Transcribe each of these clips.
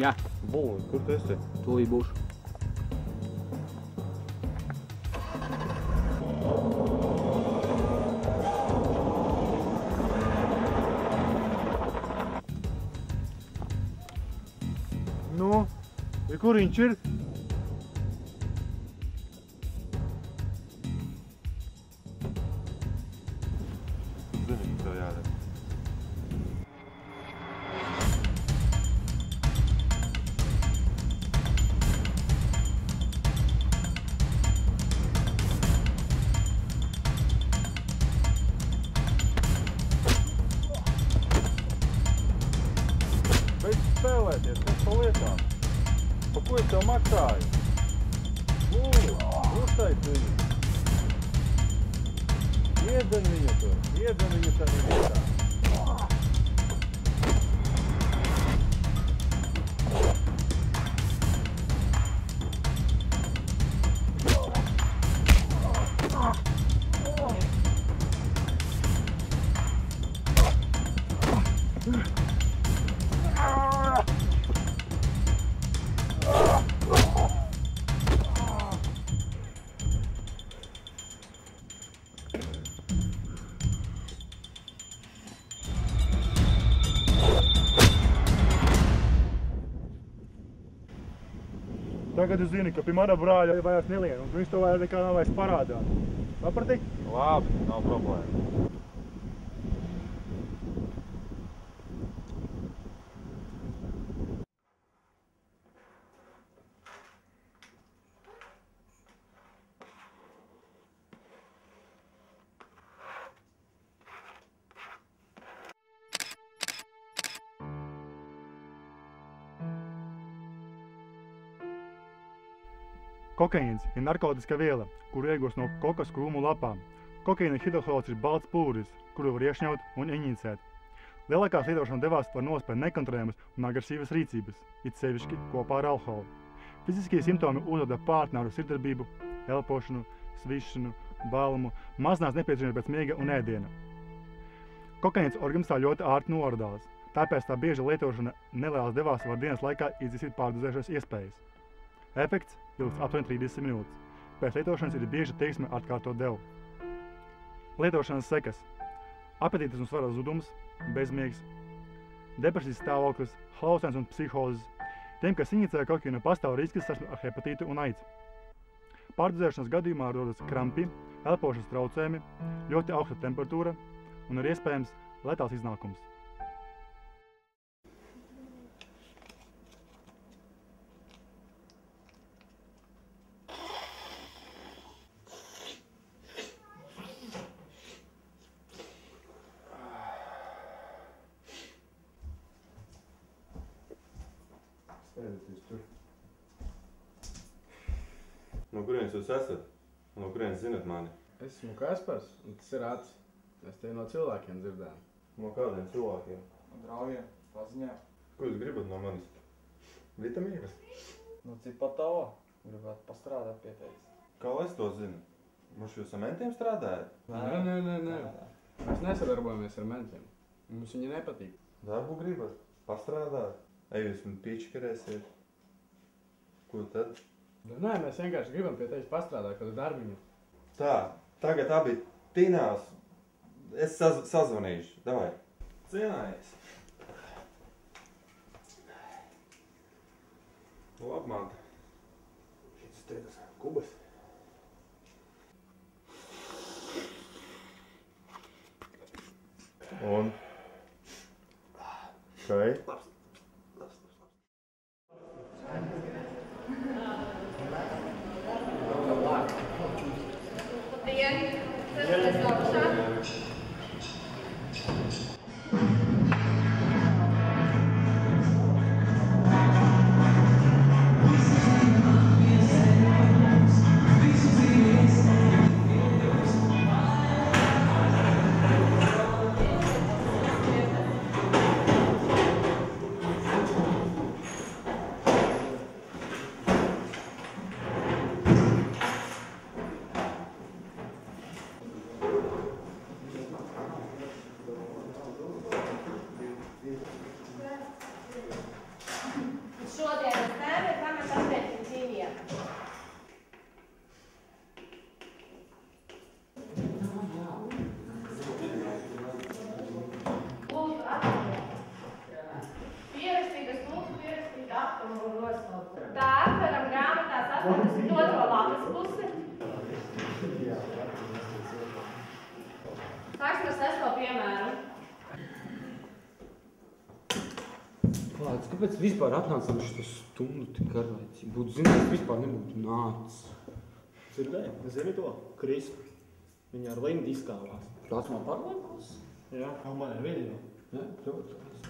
Jā. Būs, kur tu esi? Tūlīt būšu. Nu, kur viņš ir? Zini, tev jādara. Beidz spēlēties, kas pa lietām? Pa ko es tev maksāju? Lūdzu, uztais viņu. Iedzen viņu tur, iedzen viņu savā vietā. Tagad es zinu, ka pie mana brāļa vairs nelien, un viņš to vairs nekā nav vairs parādā. Papratik? Labi, nav problēma. Kokaīns ir narkotiska viela, kuru iegūst no kokas krūmu lapām. Kokaīna hidrohlots ir balts pulveris, kuru var iešņaut un injicēt. Lielākās lietošanas devās var nospēt nekontrolējamas un agresīvas rīcības, it sevišķi kopā ar alkoholu. Fiziskie simptomi uzrāda partneru sirdsdarbību, elpošanu, svišanu, balmu, mazinās nepieciešamību pēc miega un ēdiena. Kokaīns organismā ļoti ātri noardās, tāpēc tā bieža lietošana nelielās devās var dienas laikā izdzisīt pārdozēšanas iespējas. Efekts ilgs aptuveni 30 minūtes. Pēc lietošanas ir bieža tieksme atkārtot devu. Lietošanas sekas – apetītes un svara zudums, bezmiegs, depresijas stāvoklis, halucinēšanas un psihozes. Tiem, kas injicē kokaīnu, pastāv risks saslimt ar hepatītu un aids. Pārdozēšanas gadījumā rodas krampi, elpošanas traucējumi, ļoti augsta temperatūra un ir iespējams letāls iznākums. Sēdieties tur. No kurienes jūs esat? No kurienes zinat mani? Es esmu Kaspars, un tas ir Ats. Mēs te no cilvēkiem dzirdējām. No kādiem cilvēkiem? No draugiem, paziņām. Ko jūs gribat no manis? Vitamīnas? Nu, cipa tava. Gribētu pastrādāt pieteicis. Kā lai es to zinu? Mums jūs ar mentiem strādājat? Nē. Mēs nesadarbojamies ar mentiem. Mums viņi nepatīk. Darbu gribat? Pastrādāt? Ej, jūs man pičkarēsiet. Ko tad? Nē, mēs vienkārši gribam pie tevis pastrādāt kādu darbiņu. Tā, tagad abi tinās. Es sazvanīšu. Davai. Cienājies. Labi, man. Šis te tas kubas. Un? Okay. Skatīsimies otro lapas pusi. Sāksim ar 6. piemēru. Klāds, kāpēc vispār atnācām šo stundu tik garlaicīgi? Būtu zināt, vispār nebūtu nācis. Dzirdēji? Zini to? Krispu. Viņa ar Lindu izkāvās. Tās man parlaikos? Jā. Un man ir video. Jā, protams.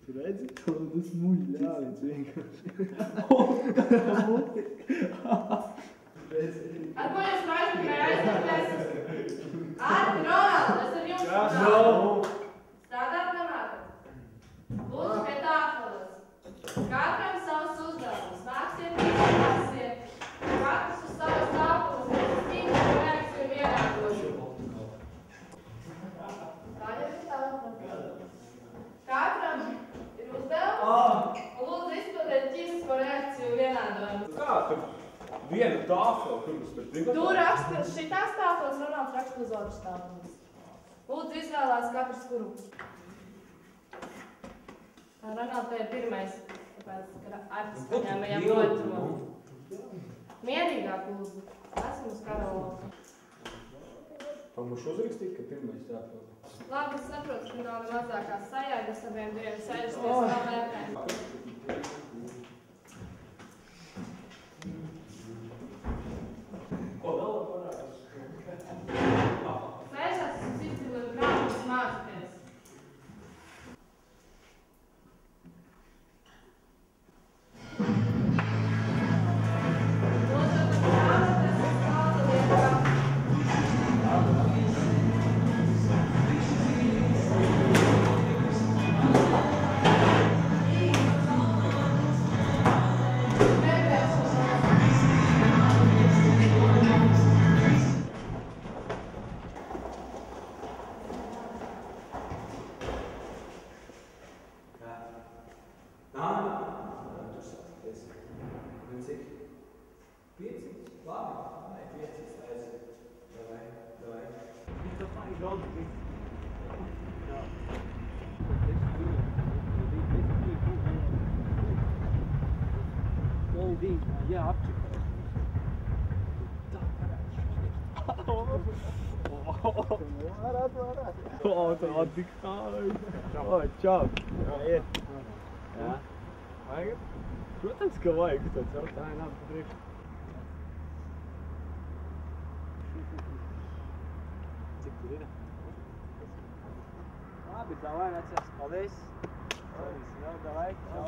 Tu redzi? Tas muļi ļāviens vienkārši. Ar ko jūs vairs tikai aizstāties? Ātri, Ronald, tas ir jums. Strādāt nemākat. Lūdzu pie tāfeles. Katram savs uzdevums. Nāksiet, izstāsiet. Katrs uz savas tāfeles. Stīgs reakciju vienādoši. Kāda ir tāfeles? Katram ir uzdevums. Un lūdzu izpildēt ķīmisko reakciju vienādojumu. Kā tu? Viena tāfela, kur mums tur privātā? Tu raksti uz šitās tāfeles, Ronalds raksta uz otras tāfeles. Lūdzu izvēlās katrs kuru. Ronalds, te ir pirmais, tāpēc, ka Artis paņēma viņam otro. Mierīgāk, lūdzu. Esam uz karoloka. Pamuši uzrakstīt, ka pirmais tāfela. Labi, es saprotu, ka nav mazākās sajēgas saviem diviem sēžasties vēl vērtēm. Sēžas uz izciliem grāmatas mācīties. Čau! Iet! Jā? Vajag? Protams, ka vajag. Tad jau tā ir nāc priekš. Cik tur ir? Labi, davai, vecās. Paldies! Jā, davai. Čau!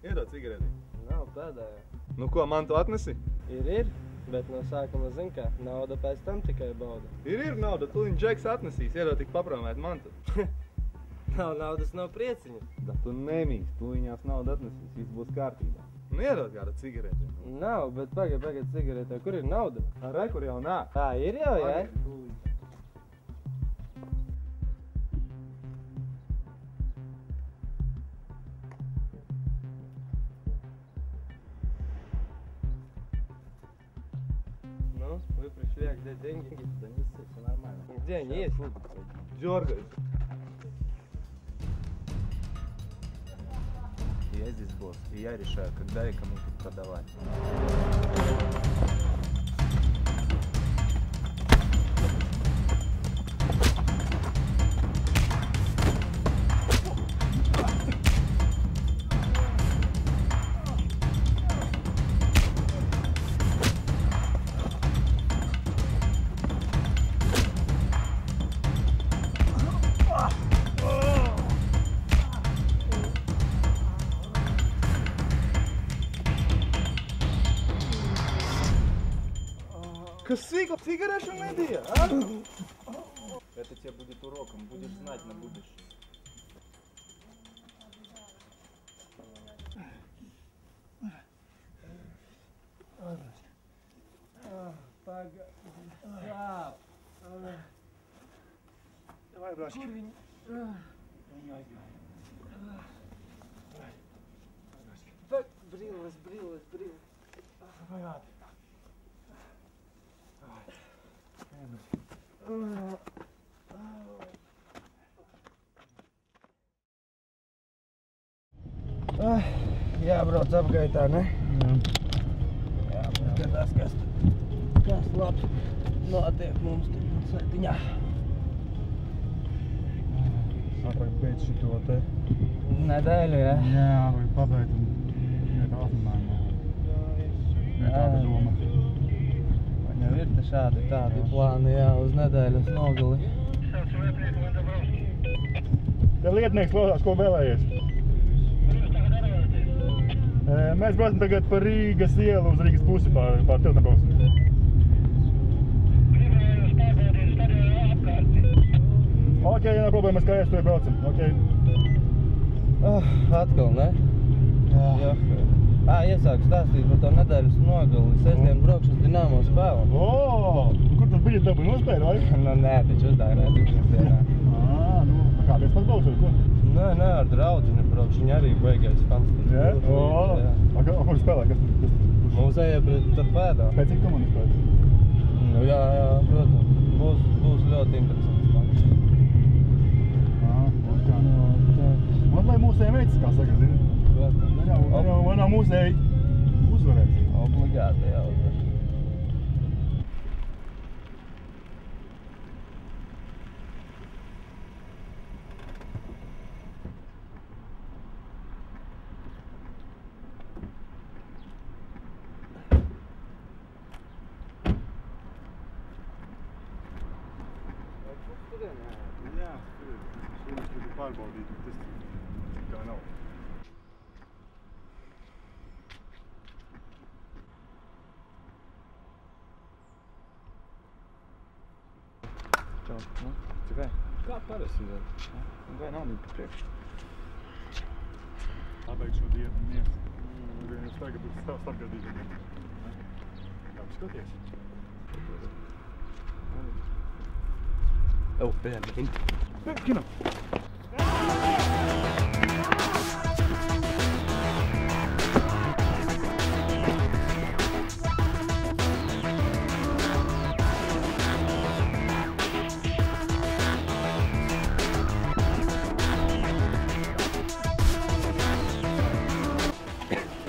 Iedod cigareti. Nav pēdējā. Nu ko, man tu atnesi? Ir, bet no sākuma zin, ka nauda pēc tam tikai bauda. Ir nauda, tuliņ Džeks atnesīs, iedod tik paprāmēt mantu. Nav naudas, nav prieciņa. Da tu nemīgs, tuliņās nauda atnesīs, viss būs kārtībā. Nu iedod kādu cigareti. Nav, bet pagaid cigaretē, kur ir nauda? Re, kur jau nāk. Tā ir jau, jā? Вы пришли, а где деньги? Да не ссы, все нормально. Где они есть? Дергайся. Я здесь босс, и я решаю, когда и кому тут продавать. Косыка, сигареты медиа, а? Это тебе будет уроком, будешь знать на будущее. Давай, братчик. Так, брилась. Давай, Ад. Jābrauc apgaitā, ne? Jā, skatās, kas labs notiek mums tur pilsētiņā. Sākāk beidz šito te. Nedēļu, ja? Jā, vai pabeidz un iet atminājumu. Ir tāda doma. Man jau ir te tādi plāni, jā, uz nedēļas nogali. Te lietnieks klausās, ko vēlējies. Mēs braucam tagad par Rīgas ielu uz Rīgas pusi pār tiltam brauksim. Ok, ja nav problēmas, kā es to braucam. Ok. Atkal, ne? Jā. Iesāku stāstīt par to nedēļas nogali. Sestdien braukšu uz Dinamo spēlu. Kur tas biļeti dabūji nospēri, vai? Nu, nē, taču uzdāvinās 12 dienā. Kādies pat braucu, vai ko? Nē, ar draudzini braukšu. Viņa arī beigais fans. Jā? Kur spēlē? Kas tur? Mūzejā pret Torpēdā. Pēc cik komandas spēlē? Nu, jā, protams. Būs ļoti interesants matčs. Man lai mūsēji meitas, kā saka, zini? Man nav mūsēji uzvarēs. Obligāti jāuzvar. Jā, šodien gribu pārbaudīt, tas kā nav. Čau, tikai? Kā parasti vēl? Vai nav nekā priekš? Pabeigšu šo dienu miegs. Jums tagad būs starpgadījumi. Kā skaties? Oh, bērni. Kino!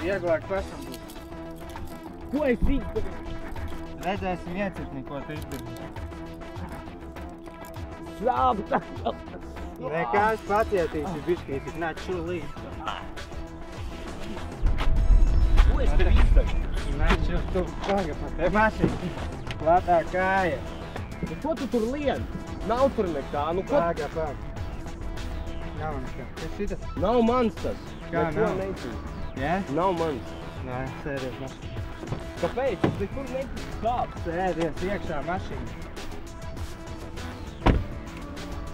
Vieglāk pašam būs. Ko es izdarīju? Redzēsim iecirkni, ko tu izdarīji. Sāp tā! Nekā es pacietīšu bišķīti, nāc šo līdzi. Ko es tev izdarīju? Nāc šo tu paga pa te mašīnu. Platā kāja. Ko tu tur lien? Nav tur nekā, nu ko? Paga. Nav nekā. Kas šitas? Nav mans tas. Kā Neko nav? necīst. Jā? Nav mans. Nē, sēries mašīnu. Kāpēc? Es nekur necīst kāp. Sēries iekšā mašīnu.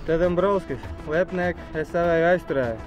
Tad Dombrovskis, Lepniek, es savēju aizturēju.